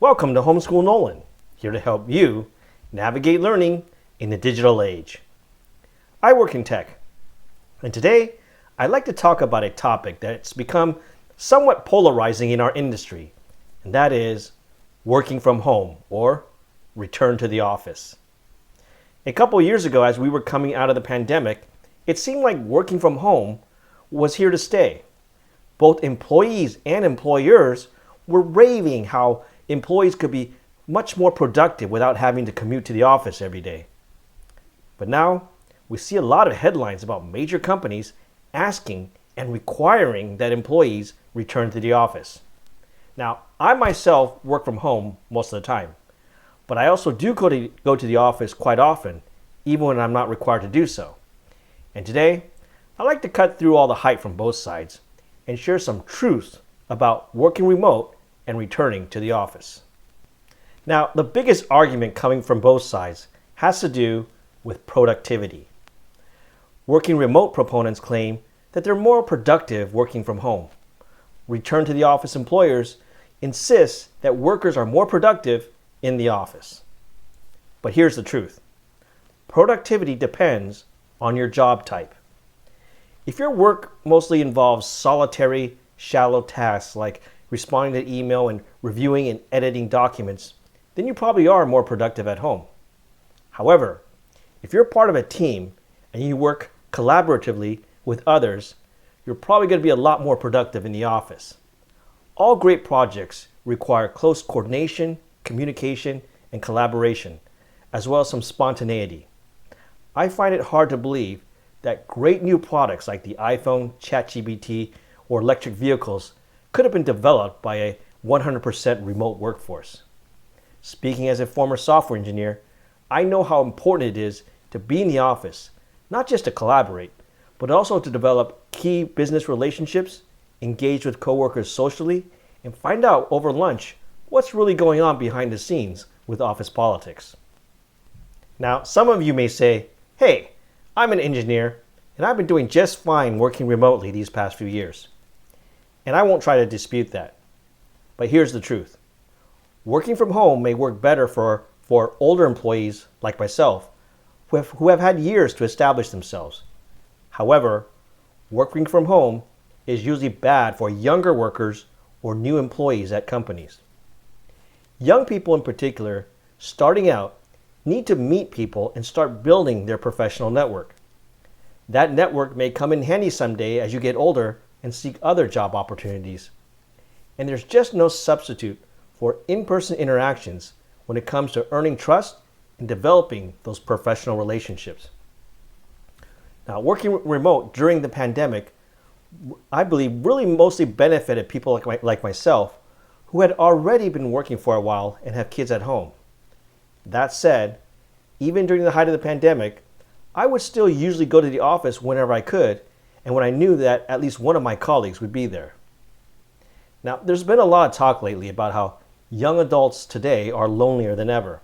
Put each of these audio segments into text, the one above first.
Welcome to Homeschool Nolan, here to help you navigate learning in the digital age. I work in tech, and today I'd like to talk about a topic that's become somewhat polarizing in our industry, and that is working from home or return to the office. A couple years ago, as we were coming out of the pandemic, it seemed like working from home was here to stay. Both employees and employers were raving how employees could be much more productive without having to commute to the office every day. But now we see a lot of headlines about major companies asking and requiring that employees return to the office. Now, I myself work from home most of the time, but I also do go to the office quite often, even when I'm not required to do so. And today, I'd like to cut through all the hype from both sides and share some truth about working remote and returning to the office. Now, the biggest argument coming from both sides has to do with productivity. Working remote proponents claim that they're more productive working from home. Return to the office employers insist that workers are more productive in the office. But here's the truth. Productivity depends on your job type. If your work mostly involves solitary, shallow tasks like responding to email and reviewing and editing documents, then you probably are more productive at home. However, if you're part of a team and you work collaboratively with others, you're probably going to be a lot more productive in the office. All great projects require close coordination, communication, and collaboration, as well as some spontaneity. I find it hard to believe that great new products like the iPhone, ChatGPT, or electric vehicles could have been developed by a 100% remote workforce. Speaking as a former software engineer, I know how important it is to be in the office, not just to collaborate, but also to develop key business relationships, engage with coworkers socially, and find out over lunch what's really going on behind the scenes with office politics. Now, some of you may say, hey, I'm an engineer, and I've been doing just fine working remotely these past few years. And I won't try to dispute that. But here's the truth. Working from home may work better for older employees like myself who have had years to establish themselves. However, working from home is usually bad for younger workers or new employees at companies. Young people in particular, starting out, need to meet people and start building their professional network. That network may come in handy someday as you get older and seek other job opportunities. And there's just no substitute for in-person interactions when it comes to earning trust and developing those professional relationships. Now, working remote during the pandemic, I believe really mostly benefited people like myself who had already been working for a while and have kids at home. That said, even during the height of the pandemic, I would still usually go to the office whenever I could and when I knew that at least one of my colleagues would be there. Now, there's been a lot of talk lately about how young adults today are lonelier than ever.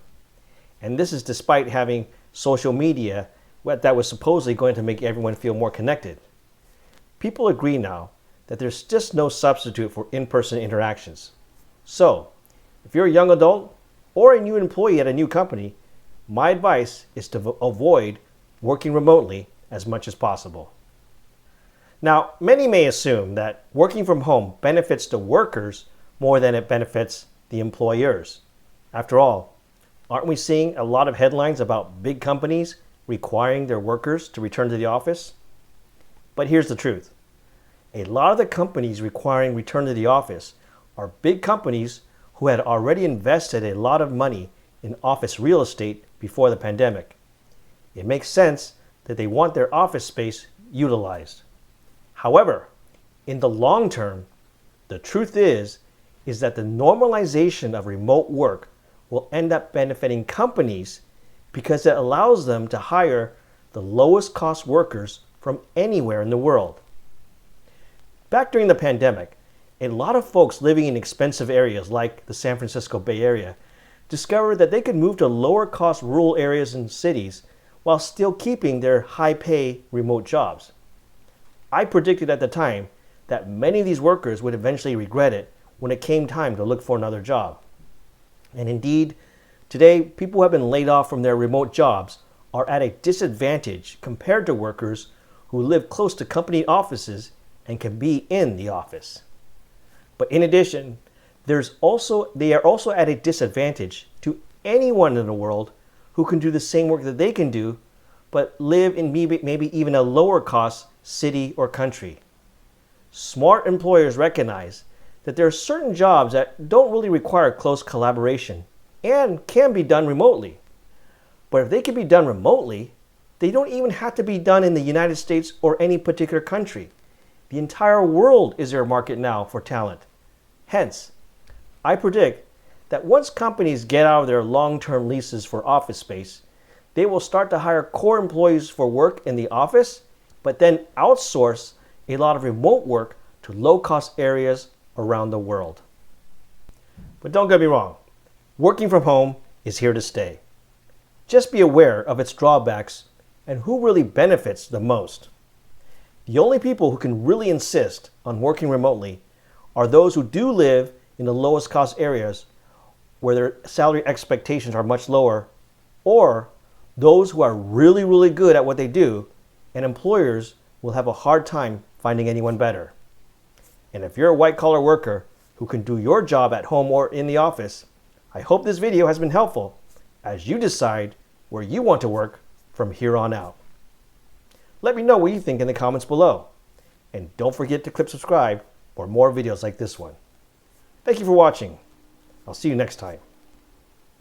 And this is despite having social media that was supposedly going to make everyone feel more connected. People agree now that there's just no substitute for in-person interactions. So, if you're a young adult or a new employee at a new company, my advice is to avoid working remotely as much as possible. Now, many may assume that working from home benefits the workers more than it benefits the employers. After all, aren't we seeing a lot of headlines about big companies requiring their workers to return to the office? But here's the truth. A lot of the companies requiring return to the office are big companies who had already invested a lot of money in office real estate before the pandemic. It makes sense that they want their office space utilized. However, in the long term, the truth is that the normalization of remote work will end up benefiting companies because it allows them to hire the lowest cost workers from anywhere in the world. Back during the pandemic, a lot of folks living in expensive areas like the San Francisco Bay Area discovered that they could move to lower cost rural areas and cities while still keeping their high pay remote jobs. I predicted at the time that many of these workers would eventually regret it when it came time to look for another job. And indeed, today, people who have been laid off from their remote jobs are at a disadvantage compared to workers who live close to company offices and can be in the office. But in addition, they are also at a disadvantage to anyone in the world who can do the same work that they can do, but live in maybe even a lower cost city or country. Smart employers recognize that there are certain jobs that don't really require close collaboration and can be done remotely. But if they can be done remotely, they don't even have to be done in the United States or any particular country. The entire world is their market now for talent. Hence, I predict that once companies get out of their long-term leases for office space, they will start to hire core employees for work in the office, but then outsource a lot of remote work to low-cost areas around the world. But don't get me wrong, working from home is here to stay. Just be aware of its drawbacks and who really benefits the most. The only people who can really insist on working remotely are those who do live in the lowest cost areas where their salary expectations are much lower, or those who are really, really good at what they do, and employers will have a hard time finding anyone better. And if you're a white-collar worker who can do your job at home or in the office, I hope this video has been helpful as you decide where you want to work from here on out. Let me know what you think in the comments below. And don't forget to click subscribe for more videos like this one. Thank you for watching. I'll see you next time.